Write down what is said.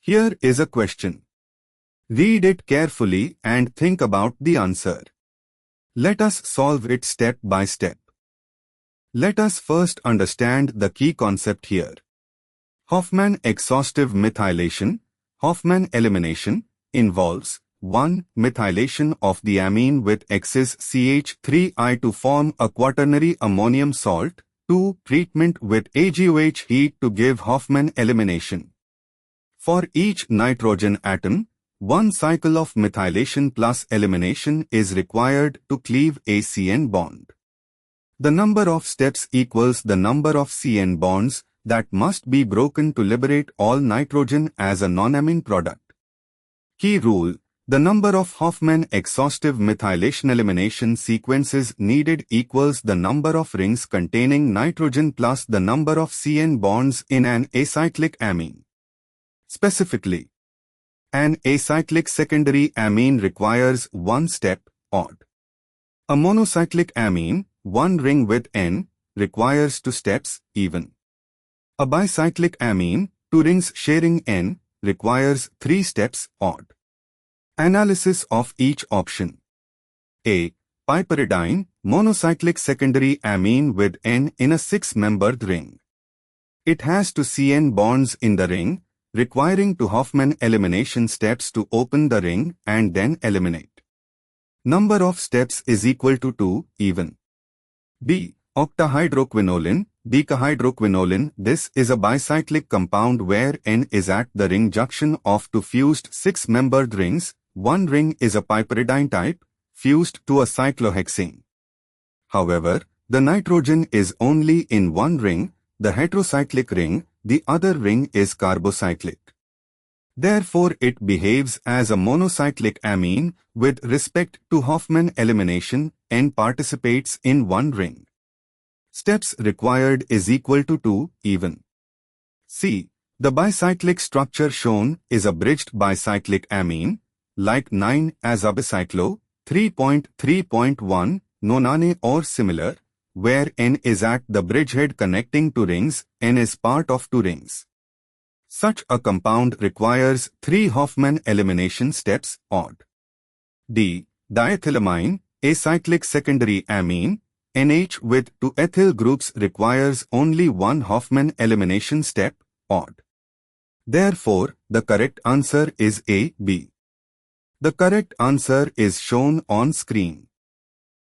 Here is a question. Read it carefully and think about the answer. Let us solve it step by step. Let us first understand the key concept here. Hofmann exhaustive methylation, Hofmann elimination, involves 1. Methylation of the amine with excess CH3I to form a quaternary ammonium salt. 2. Treatment with AgOH heat to give Hofmann elimination. For each nitrogen atom, one cycle of methylation plus elimination is required to cleave a CN bond. The number of steps equals the number of CN bonds that must be broken to liberate all nitrogen as a non-amine product. Key rule: the number of Hofmann exhaustive methylation elimination sequences needed equals the number of rings containing nitrogen plus the number of CN bonds in an acyclic amine. Specifically, an acyclic secondary amine requires one step, odd. A monocyclic amine, one ring with N, requires two steps, even. A bicyclic amine, two rings sharing N, requires three steps, odd. Analysis of each option. A. Piperidine, monocyclic secondary amine with N in a 6-membered ring. It has two CN bonds in the ring, requiring two Hofmann elimination steps to open the ring and then eliminate. Number of steps is equal to 2, even. B. Octahydroquinoline, decahydroquinoline. This is a bicyclic compound where N is at the ring junction of two fused 6-membered rings. One ring is a piperidine type, fused to a cyclohexane. However, the nitrogen is only in one ring, the heterocyclic ring. The other ring is carbocyclic. Therefore, it behaves as a monocyclic amine with respect to Hofmann elimination. N participates in one ring. Steps required is equal to 2, even. C. The bicyclic structure shown is a bridged bicyclic amine, like 9-as-abicyclo, 3.3.1, nonane or similar, where N is at the bridgehead connecting two rings. N is part of two rings. Such a compound requires 3 Hofmann elimination steps, odd. D. Diethylamine, acyclic secondary amine, NH with 2 ethyl groups requires only 1 Hofmann elimination step, odd. Therefore, the correct answer is A, B. The correct answer is shown on screen.